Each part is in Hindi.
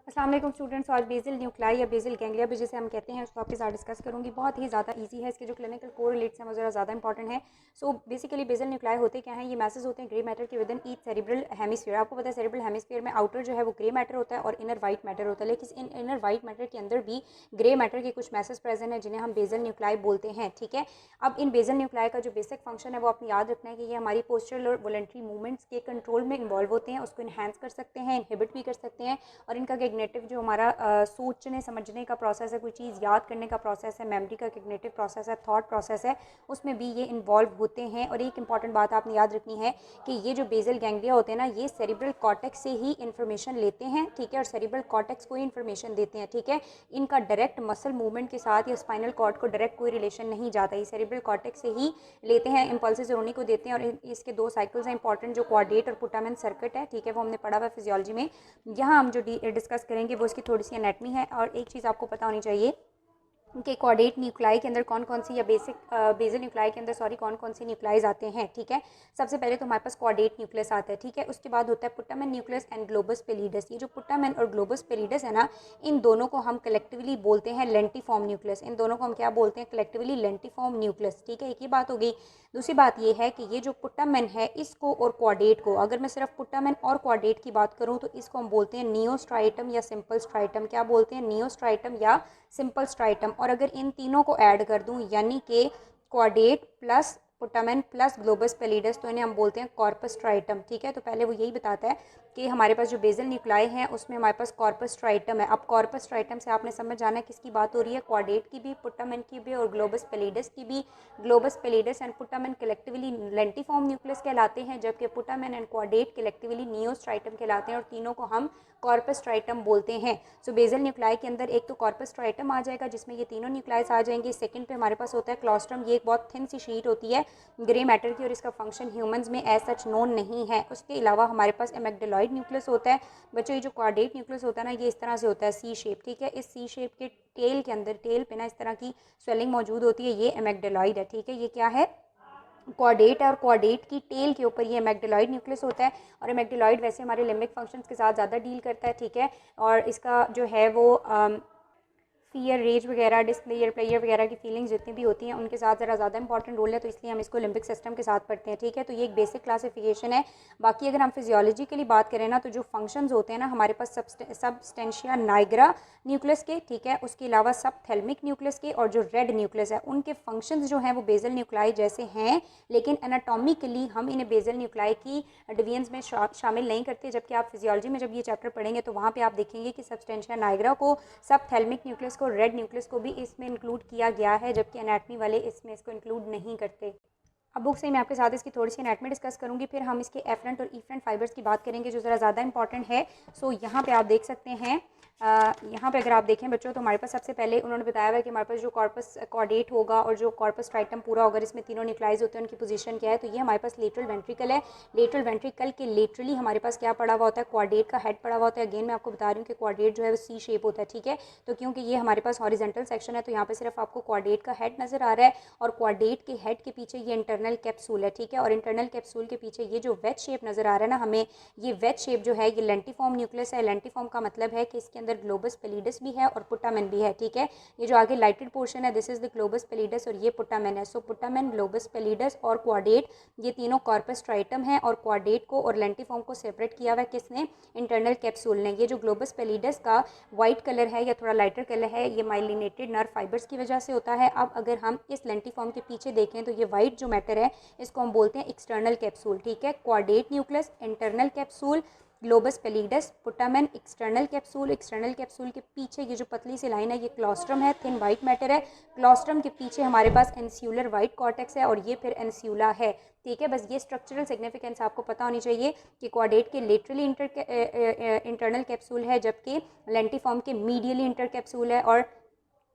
अस्सलाम वालेकुम स्टूडेंट्स। आज बेसल न्यूक्लाई या बेसल गैंग्लिया भी जिसे हम कहते हैं उसको आपके साथ डिस्कस करूंगी। बहुत ही ज़्यादा इजी है, इसके जो क्लिनिकल कोरिलेट्स हैं वो ज़्यादा इंपॉर्टेंट है। सो बेसिकली बेसल न्यूक्लाई होते क्या हैं, ये मैसेज होते हैं ग्रे मैटर के with in each cerebral hemisphere. आपको पता है सेरिब्रल हेमिस्फीयर में आउटर जो है वो ग्रे मैटर होता है और इनर वाइट मैटर होता है, लेकिन इन इनर वाइट मैटर के अंदर भी ग्रे मैटर के कुछ मैसेज प्रेजेंट है जिन्हें हम बेसल न्यूक्लाई बोलते हैं। ठीक है, अब इन बेसल न्यूक्लाई का जो बेसिक फंक्शन है वो आपने याद रखना है कि ये हमारी पोस्चरल और वॉलंटरी मूवमेंट्स के कंट्रोल में इन्वॉल्व होते हैं, उसको इन्हांस कर सकते हैं, इनहिबिट भी कर सकते हैं। और इनका कॉग्निटिव जो हमारा सोचने समझने का प्रोसेस है, कोई चीज़ याद करने का प्रोसेस है, मेमोरी का कॉग्निटिव प्रोसेस है, थॉट प्रोसेस है, उसमें भी ये इन्वॉल्व होते हैं। और एक इंपॉर्टेंट बात आपने याद रखनी है कि ये जो बेसल गैंग्लिया होते हैं ना, ये सेरिब्रल कॉर्टेक्स से ही इन्फॉर्मेशन लेते हैं। ठीक है, और सेरिब्रल कॉर्टेक्स को ही इन्फॉर्मेशन देते हैं। ठीक है, इनका डायरेक्ट मसल मूवमेंट के साथ या स्पाइनल कॉर्ड को डायरेक्ट कोई रिलेशन नहीं जाता, ये सेरिब्रल कॉर्टेक्स से ही लेते हैं, इम्पल्सेस और उन्हीं को देते हैं। और इसके दो साइकिल्स हैं इंपॉर्टेंट, जो क्वाड्रेट और पुटामेन सर्किट है। ठीक है, वो हमने पढ़ा हुआ फिजियोलॉजी में। यहाँ हम जो डिस्कस करेंगे वो इसकी थोड़ी सी एनाटमी है। और एक चीज़ आपको पता होनी चाहिए कि कॉर्डेट न्यूक्लाई के अंदर कौन कौन सी या बेसल न्यूक्लाई के अंदर कौन कौन सी न्यूक्लाइज आते हैं। ठीक है, सबसे पहले तो हमारे पास कॉर्डेट न्यूक्लियस आता है। ठीक है, उसके बाद होता है पुटामेन न्यूक्लियस एंड ग्लोबस पेलिडस। ये जो पुटामेन और ग्लोबस पेलिडस है ना, इन दोनों को हम कलेक्टिवली बोलते हैं लेंटिफॉर्म न्यूक्लियस। इन दोनों को हम क्या बोलते हैं? Collectively lentiform nucleus. ठीक है, एक ही बात हो गई। दूसरी बात ये है कि ये जो पुटामेन है इसको और क्वाड्रेट को, अगर मैं सिर्फ पुटामेन और क्वाड्रेट की बात करूं तो इसको हम बोलते हैं नियोस्ट्राइटम या सिंपल स्ट्राइटम। क्या बोलते हैं? नियोस्ट्राइटम या सिंपल स्ट्राइटम। और अगर इन तीनों को ऐड कर दूं यानी कि quadrate plus putamen plus globus pallidus, तो इन्हें हम बोलते हैं कॉर्पस स्ट्राइटम। ठीक है, तो पहले वो यही बताता है कि हमारे पास जो बेसल न्यूक्लाई है उसमें हमारे पास कॉर्पस स्ट्राइटम है। अब कॉर्पस स्ट्राइटम से आपने समझ जाना है किसकी बात हो रही है, क्वाड्रेट की भी, पुटामेन की भी और ग्लोबस पेलिडस की भी। Globus pallidus and putamen collectively lentiform nucleus कहलाते हैं, जबकि putamen and quadrate collectively neostriatum कहलाते हैं, और तीनों को हम कॉर्पस स्ट्राइटम बोलते हैं। सो बेसल न्यूक्लाई के अंदर एक तो कॉर्पस स्ट्राइटम आ जाएगा जिसमें ये तीनों न्यूक्लाइज आ जाएंगे। सेकंड पे हमारे पास होता है क्लॉस्ट्रम, ये एक बहुत थिन सी शीट होती है ग्रे मैटर की, और इसका फंक्शन ह्यूमंस में एज सच नोन नहीं है। उसके अलावा हमारे पास एमेग्डेलॉइड न्यूक्लियस होता है। बच्चों ये जो क्वाड्रेट न्यूक्लियस होता है ना, ये इस तरह से होता है, सी शेप। ठीक है, इस सी शेप के टेल के अंदर, टेल पे ना इस तरह की स्वेलिंग मौजूद होती है, ये एमेग्डेलॉइड है। ठीक है, ये क्या है? क्वाड्रेट है, और क्वाड्रेट की टेल के ऊपर ये एमेग्डेलॉइड न्यूक्लियस होता है। और एमेग्डेलॉइड वैसे हमारे लिम्बिक फंक्शंस के साथ ज़्यादा डील करता है। ठीक है, और इसका जो है वो फियर, रेज वगैरह, डिस्प्लेयर, प्लेयर वगैरह की फीलिंग्स जितनी भी होती हैं उनके साथ ज़्यादा इंपॉर्टेंट रोल है, तो इसलिए हम इसको लिम्बिक सिस्टम के साथ पढ़ते हैं। ठीक है, तो ये एक बेसिक क्लासिफिकेशन है। बाकी अगर हम फिजियोलॉजी के लिए बात करें ना, तो जो फंक्शंस होते हैं ना हमारे पास सबस्टेंशिया नाइग्रा न्यूक्लियस के, ठीक है, उसके अलावा सबथैलेमिक न्यूक्लियस के, और जो रेड न्यूक्लियस है उनके फंक्शंस जो हैं वो बेसल न्यूक्लाई जैसे हैं, लेकिन एनाटॉमिकली हम इन्हें बेसल न्यूक्लाई की डिवीजन्स में शामिल नहीं करते। जबकि आप फिजियोलॉजी में जब ये चैप्टर पढ़ेंगे तो वहाँ पे आप देखेंगे कि सबस्टेंशिया नाइग्रा को, सबथैलेमिक न्यूक्लियस को, रेड न्यूक्लियस को भी इसमें इंक्लूड किया गया है, जबकि एनाटमी वाले इसमें इसको इंक्लूड नहीं करते। अब बुक से मैं आपके साथ इसकी थोड़ी सी एनाटमी डिस्कस करूंगी, फिर हम इसके एफरेंट और इफरेंट फाइबर्स की बात करेंगे जो ज़्यादा इंपॉर्टेंट है। सो यहाँ पे आप देख सकते हैं, यहाँ पे अगर आप देखें बच्चों, तो हमारे पास सबसे पहले उन्होंने बताया हुआ है कि हमारे पास जो कॉर्पस कॉर्डेट होगा और जो कॉर्पस स्ट्राइटम पूरा होगा, इसमें तीनों न्यूक्लाइज होते हैं, उनकी पोजीशन क्या है? तो ये हमारे पास लेटरल वेंट्रिकल है। लेटरल वेंट्रिकल के लेटरली हमारे पास क्या पड़ा हुआ होता है? क्वाड्रेट का हेड पड़ा हुआ होता है। अगेन मैं आपको बता रही हूँ कि क्वाड्रेट जो है वो सी शेप होता है। ठीक है, तो क्योंकि ये हमारे पास हॉरिजेंटल सेक्शन है तो यहाँ पे सिर्फ आपको क्वाड्रेट का हेड नजर आ रहा है, और क्वाड्रेट के हेड के पीछे ये इंटरनल कैप्सूल है। ठीक है, और इंटरनल कैप्सूल के पीछे ये जो वेज शेप नजर आ रहा है ना हमें, ये वेज शेप जो है ये लेंटिफॉर्म न्यूक्लियस है। लेंटिफॉर्म का मतलब है कि इसके अंदर ग्लोबस पेलिडस भी है और पुटामेन भी है। ठीक है, ये जो आगे लाइटेड पोर्शन है दिस इज द ग्लोबस पेलिडस और ये पुटामेन है। सो पुटामेन, ग्लोबस पेलिडस और क्वाड्रेट, ये तीनों कॉर्पस स्ट्राइटम है, और क्वाड्रेट को और लेंटिफॉर्म को सेपरेट किया हुआ है किसने? इंटरनल कैप्सूल ने। ये जो ग्लोबस पेलिडस का व्हाइट कलर है या थोड़ा लाइटर कलर है, ये माइलिनेटेड नर्व फाइबर्स की वजह से होता है। अब अगर हम इस लेंटिफॉर्म के पीछे देखें तो ये व्हाइट जो मैटर है इसको हम बोलते हैं एक्सटर्नल कैप्सूल। ठीक है, quadrate nucleus, internal capsule, globus pallidus, putamen, external capsule. External capsule के पीछे ये जो पतली सी लाइन है ये क्लॉस्ट्रम है, थिन वाइट मैटर है। क्लॉस्ट्रम के पीछे हमारे पास एंसियुलर वाइट कॉर्टेक्स है, और ये फिर एंसियुला है। ठीक है, बस ये स्ट्रक्चरल सिग्निफिकेंस आपको पता होनी चाहिए कि क्वाड्रेट के लेटरली इंटरनल कैप्सूल है, जबकि लेंटिफॉर्म के मीडियली इंटर कैप्सूल है, और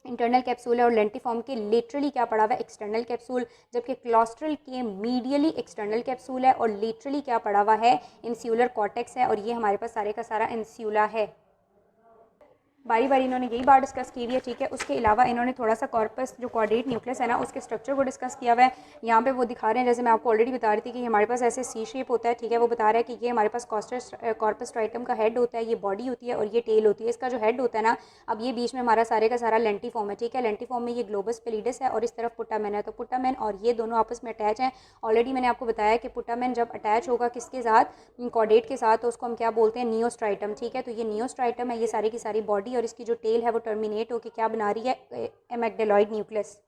इंटरनल कैप्सूल है, और लेंटिफॉर्म के लेटरली क्या पड़ा हुआ है? External capsule. जबकि क्लॉस्ट्रल के मीडियली एक्सटर्नल कैप्सूल है, और लेटरली क्या पड़ा हुआ है? इंस्यूलर कॉर्टेक्स है, और ये हमारे पास सारे का सारा इंस्यूला है। बारी बारी इन्होंने यही बात डिस्कस की हुई है, ठीक है। उसके अलावा इन्होंने थोड़ा सा कॉर्पस जो क्वाड्रेट न्यूक्लियस है ना उसके स्ट्रक्चर को डिस्कस किया हुआ है। यहाँ पे वो दिखा रहे हैं, जैसे मैं आपको ऑलरेडी बता रही थी कि हमारे पास ऐसे सी शेप होता है, ठीक है। वो बता रहा है कि ये हमारे पास कॉर्पस स्ट्राइटम का हेड होता है, ये बॉडी होती है और ये टेल होती है। इसका जो हेड होता है ना, अब ये बीच में हमारा सारे का सारा लेंटिफॉर्म है, ठीक है। लेंटिफॉर्म में ये ग्लोबस पेलिडस है और इस तरफ पुटामेन है। तो पुटामेन और ये दोनों आपस में अटैच हैं। ऑलरेडी मैंने आपको बताया कि पुटामेन जब अटैच होगा किसके साथ, कॉर्डेट के साथ, तो उसको हम क्या बोलते हैं, नियोस्ट्राइटम, ठीक है। तो ये नियोस्ट्राइटम है, ये सारी की सारी बॉडी और इसकी जो टेल है वो टर्मिनेट होकर क्या बना रही है, एमेग्डेलॉइड न्यूक्लियस।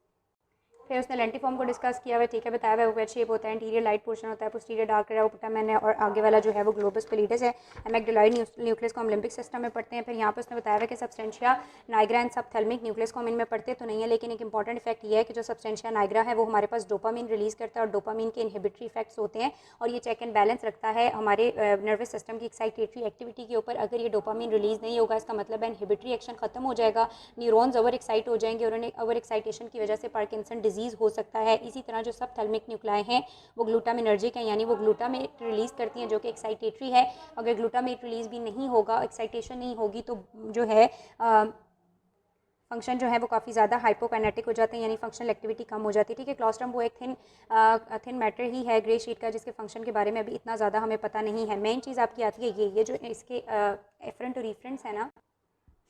फिर उसने लेंटिफॉर्म को डिस्कस किया हुआ, ठीक है। बताया हुआ वो वेज शेप होता है, इंटीरियर लाइट पोर्शन होता है, पोस्टीरियर डार्क है वो पुटामेन है और आगे वाला जो है वो ग्लोबस पेलिडस है। एमेग्डेलॉइड न्यूक्लियस को हम लिम्बिक सिस्टम में पढ़ते हैं। फिर यहाँ पर उसने बताया हुआ कि सब्सटेंशिया नाइग्रा एंड सबथैलेमिक न्यूक्लियस को हम इनमें पढ़ते तो नहीं है, लेकिन एक इंपॉर्टेंट इफेक्ट ये है कि जो सब्सटेंशिया नाइग्रा है वो हमारे पास डोपामीन रिलीज करता है और डोपामीन के इनहिबिटरी इफेक्ट्स होते हैं और ये चेक एंड बैलेंस रखता है हमारे नर्वस सिस्टम की एक्साइटेटरी एक्टिविटी के ऊपर। अगर ये डोपामीन रिलीज नहीं होगा इसका मतलब है इनहिबिटरी एक्शन खत्म हो जाएगा, न्यूरॉन्स ओवर एक्साइट हो जाएंगे और उन्हें ओवर एक्साइटेशन की वजह से पार्किंसन डिजीज हो सकता है। इसी तरह जो सबथैलेमिक न्यूक्लाई हैं वो ग्लूटामिनर्जिक हैं, यानी वो ग्लूटामेट रिलीज करती हैं जो कि एक्साइटेटरी है। अगर ग्लूटामेट रिलीज भी नहीं होगा, एक्साइटेशन नहीं होगी, तो जो है फंक्शन जो है वो काफ़ी ज़्यादा हाइपोकाइनेटिक हो जाते हैं, यानी फंक्शनल एक्टिविटी कम हो जाती है, ठीक है। क्लोस्ट्रम वो एक थिन मैटर ही है ग्रे शीट का जिसके फंक्शन के बारे में अभी इतना ज़्यादा हमें पता नहीं है। मेन चीज़ आपकी आती है ये जो इसके एफरेंट और रिफरेंट्स है ना,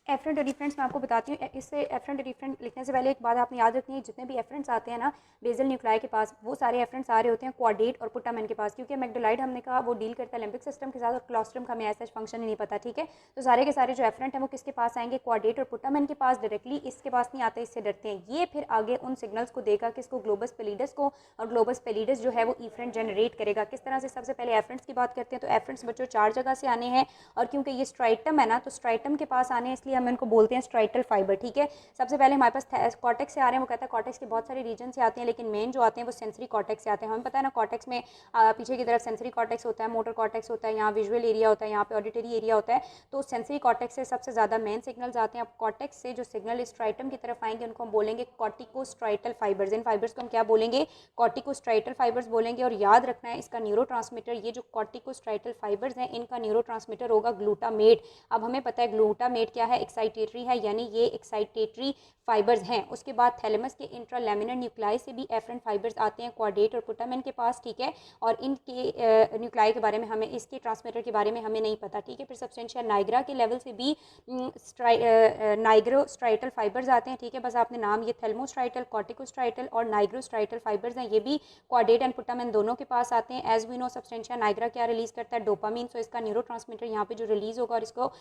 एफरेंट और डिफरेंट्स मैं आपको बताती हूँ। इससे एफरेंट और डिफरेंट लिखने से पहले एक बात आपने याद रखनी है, जितने भी एफरेंट्स आते हैं ना बेसल न्यूक्लाई के पास, वो सारे एफरेंट्स आ रहे होते हैं क्वाड्रेट और पुटामेन के पास, क्योंकि मैग्डेलाइड हमने कहा वो डील करता है लिम्बिक सिस्टम के साथ और क्लोस्ट्रम का हमें ऐसा फंक्शन ही नहीं पता, ठीक है। तो सारे के सारे जो एफरेंट हैं वो किसके पास आएंगे, क्वाड्रेट और पुटामेन के पास डायरेक्टली, इसके पास नहीं आते, इससे डरते हैं। ये फिर आगे उन सिग्नल्स को देगा किसको, ग्लोबस पेलिडस को, और ग्लोबस पेलिडस जो है वो इफरेंट जनरेट करेगा। किस तरह से, सबसे पहले एफरेंट्स की बात करते हैं। तो एफरेंट्स बच्चों 4 जगह से आने हैं और क्योंकि ये स्ट्राइटम है ना तो स्ट्राइटम के पास आने हैं, इसलिए हम इनको बोलते हैं स्ट्राइटल फाइबर, ठीक है। सबसे पहले हमारे पास कॉर्टेक्स से आ रहे हैं, वो कहता है कॉर्टेक्स के बहुत सारे रीजन से आते हैं, लेकिन मेन जो आते हैं वो सेंसरी कॉर्टेक्स से आते हैं। हमें पता है ना कॉर्टेक्स में पीछे की तरफ सेंसरी कॉर्टेक्स होता है, मोटर कॉर्टेक्स होता है, यहाँ विजुअल एरिया होता है, यहाँ पे ऑडिटरी एरिया होता है। तो सेंसरी कॉर्टेक्स से सबसे ज़्यादा मेन सिग्नल्स आते हैं। अब कॉर्टेक्स से जो सिग्नल स्ट्राइटम की तरफ आएंगे उनको हम बोलेंगे कॉर्टिकोस्ट्राइटल फाइबर्स। इन फाइबर्स को हम क्या बोलेंगे, कॉर्टिकोस्ट्राइटल फाइबर्स बोलेंगे। और याद रखना है इसका न्यूरोट्रांसमीटर, ये जो कॉर्टिकोस्ट्राइटल फाइबर्स हैं इनका न्यूरोट्रांसमीटर होगा ग्लूटामेट। अब हमें पता है ग्लूटामेट क्या है, एक्साइटेटरी है, यानी ये एक्साइटेटरी फाइबर्स हैं। उसके बाद थैलेमस के इंट्रालेमिनर न्यूक्लाई से भी एफरेंट फाइबर्स आते हैं क्वाड्रेट और पुटामेन के पास, ठीक है। और इनके न्यूक्लाई के बारे में हमें, इसके ट्रांसमीटर के बारे में हमें नहीं पता, ठीक है। फिर सब्सटेंशिया नाइग्रा के लेवल से भी नाइग्रोस्ट्राइटल फाइबर्स आते हैं, ठीक है। बस आपने नाम, ये थैलेमोस्ट्राइटल, कॉर्टिकोस्ट्राइटल और नाइग्रोस्ट्राइटल फाइबर्स हैं, ये भी क्वाड्रेट एंड पुटामेन दोनों के पास आते हैं। As we know substantia nigra क्या रिलीज करता है, डोपामीन। सो इसका न्यूरोट्रांसमीटर यहाँ पे जो रिलीज होगा और इसको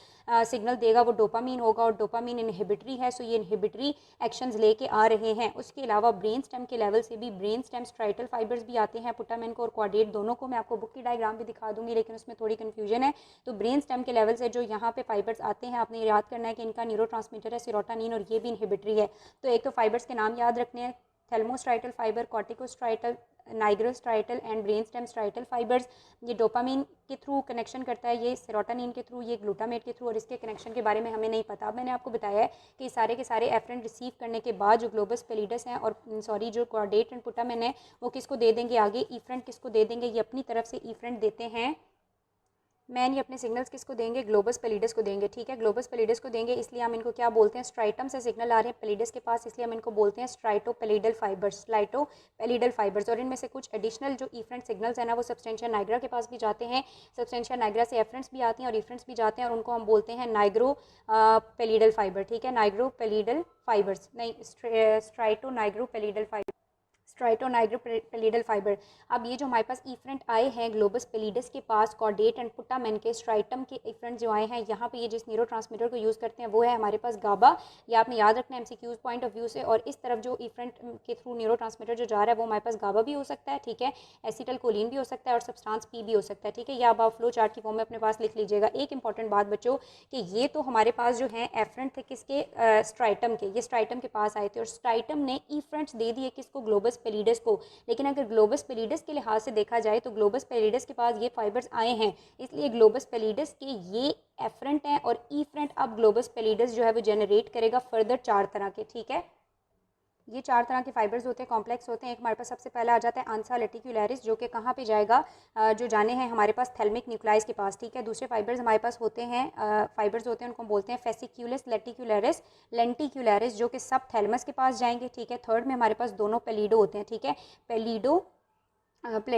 सिग्नल देगा वो डोपामीन होगा, और डोपामीन इनहिबिटरी है, सो ये इनहिबिटरी एक्शंस लेके आ रहे हैं। उसके अलावा ब्रेन स्टेम के लेवल से भी ब्रेन स्टेम स्ट्राइटल फाइबर्स भी आते हैं, पुटामेन को और क्वाड्रेट दोनों को। मैं आपको बुक की डायग्राम भी दिखा दूंगी लेकिन उसमें थोड़ी कंफ्यूजन है। तो ब्रेन स्टेम के लेवल से जो यहाँ पे फाइबर्स आते हैं, आपने याद करना है कि इनका न्यूरोट्रांसमीटर है सेरोटोनिन और ये भी इनहिबिटरी है। तो एक तो फाइबर्स के नाम याद रखने हैं, thalamostriatal fibre, corticostriatal, nigrostriatal and brain stem striatal fibres. ये डोपामीन के थ्रू कनेक्शन करता है, ये सेरोटोनिन के थ्रू, ये ग्लूटामेट के थ्रू, और इसके कनेक्शन के बारे में हमें नहीं पता। अब मैंने आपको बताया है कि सारे के सारे एफरेंट रिसीव करने के बाद जो ग्लोबस पेलिडस हैं और सॉरी जो क्वाड्रेट एंड पुटामेन है वो किसको दे देंगे आगे, इफरेंट किसको दे देंगे, ये अपनी तरफ से इफरेंट देते हैं। मैन ये अपने सिग्नल्स किसको देंगे, ग्लोबस पेलिडस को देंगे, ठीक है। ग्लोबस पेलिडस को देंगे, इसलिए हम इनको क्या बोलते हैं, स्ट्राइटम से सिग्नल आ रहे हैं पेलिडस के पास, इसलिए हम इनको बोलते हैं स्ट्राइटोपेलिडल फाइबर्स, स्ट्राइटोपेलिडल फाइबर्स। और इनमें से कुछ एडिशनल जो इफरेंट सिग्नल्स है ना वो सब्सटेंशिया नाइग्रा के पास भी जाते हैं, सब्सटेंशिया नाइग्रा से एफरेंट्स भी आते हैं और इफरेंट्स भी जाते हैं, और उनको हम बोलते हैं नाइग्रो पेलिडल फाइबर, ठीक है। नाइग्रो पेलिडल फाइबर्स नहीं, स्ट्राइटो नाइग्रो पेलिडल फाइबर, स्ट्राइटोनाइग्रोपेलिडल फाइबर। अब ये जो हमारे पास इफरेंट आए हैं ग्लोबस पेलिडस के पास, कॉर्डेट एंड पुटामेन के, स्ट्राइटम के इफरेंट जो आए हैं, यहाँ पे ये जिस न्यूरोट्रांसमीटर को यूज़ करते हैं वो है हमारे पास गाबा। ये आपने याद रखना है एमसीक्यूज पॉइंट ऑफ व्यू से। और इस तरफ जो इफरेंट के थ्रू न्यूरोट्रांसमीटर जो जा रहा है वो हमारे पास गाबा भी हो सकता है, ठीक है, एसिटल कोलिन भी हो सकता है और सब्सटेंस पी भी हो सकता है, ठीक है। या अब आप फ्लो चार्ट की फॉर्म में अपने पास लिख लीजिएगा। एक इंपॉर्टेंट बात बच्चों कि ये तो हमारे पास जो है एफरेंट थे किसके, स्ट्राइटम के, ये स्ट्राइटम के पास आए थे और स्ट्राइटम ने इफरेंट्स दे दिए किसको, ग्लोबस पेलिडस को। लेकिन अगर ग्लोबस पेलिडस के लिहाज से देखा जाए तो ग्लोबस पेलिडस के पास ये फाइबर्स आए हैं, इसलिए ग्लोबस पेलिडस के ये एफरेंट हैं और इफरेंट अब ग्लोबस पेलिडस जो है वो जनरेट करेगा फर्दर 4 तरह के, ठीक है। ये 4 तरह के फाइबर्स होते हैं, कॉम्प्लेक्स होते हैं। एक हमारे पास सबसे पहला आ जाता है आंसा लेटिकुलरिस, जो कि कहाँ पे जाएगा, जो जाने हैं हमारे पास थैलेमिक न्यूक्लाइस के पास, ठीक है। दूसरे फाइबर्स हमारे पास होते हैं, फाइबर्स होते हैं, उनको बोलते हैं फेसिक्यूलिस लेटिकुलरिस, लेंटिकुलरिस, जो कि सब थैलेमस के पास जाएंगे, ठीक है। थर्ड में हमारे पास दोनों पेलिडो होते हैं, ठीक है।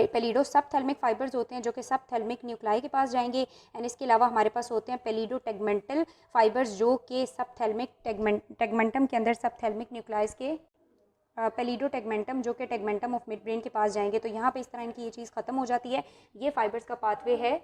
पेलिडो सब थैल्मिक फाइबर्स होते हैं जो कि सब थैल्मिक न्यूक्लाई के पास जाएंगे। एंड इसके अलावा हमारे पास होते हैं पेलिडो टेगमेंटल फाइबर्स, जो कि सब थैल्मिक टेगमेंटम के अंदर सब थैल्मिक न्यूक्लाइस के पेलिडो टेगमेंटम, जो कि टेगमेंटम ऑफ मिड ब्रेन के पास जाएंगे। तो यहाँ पे इस तरह इनकी ये चीज़ खत्म हो जाती है। ये फाइबर्स का पाथवे है।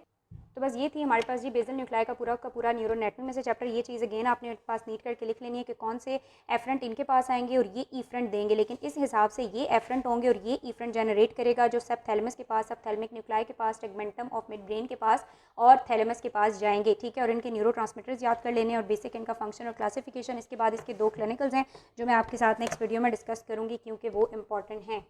तो बस ये थी हमारे पास जी बेसल न्यूक्लाई का पूरा न्यूरोएनाटॉमी में से चैप्टर। ये चीज़ अगेन आपने पास नीट करके लिख लेनी है कि कौन से एफरेंट इनके पास आएंगे और ये ईफरेंट देंगे, लेकिन इस हिसाब से ये एफरेंट होंगे और ये ईफरेंट जनरेट करेगा जो सब थैलेमस के पास, सब थैलेमिक न्यूक्लाई के पास, टेगमेंटम ऑफ मिड ब्रेन के पास और थैलेमस के पास जाएंगे, ठीक है। और इनके न्यूरोट्रांसमीटर्स याद कर लेने और बेसिक इनका फंक्शन और क्लासिफिकेशन। इसके बाद इसके 2 क्लिनिकल्स हैं जो मैं आपके साथ नेक्स्ट वीडियो में डिस्कस करूँगी क्योंकि वो इंपॉर्टेंट हैं।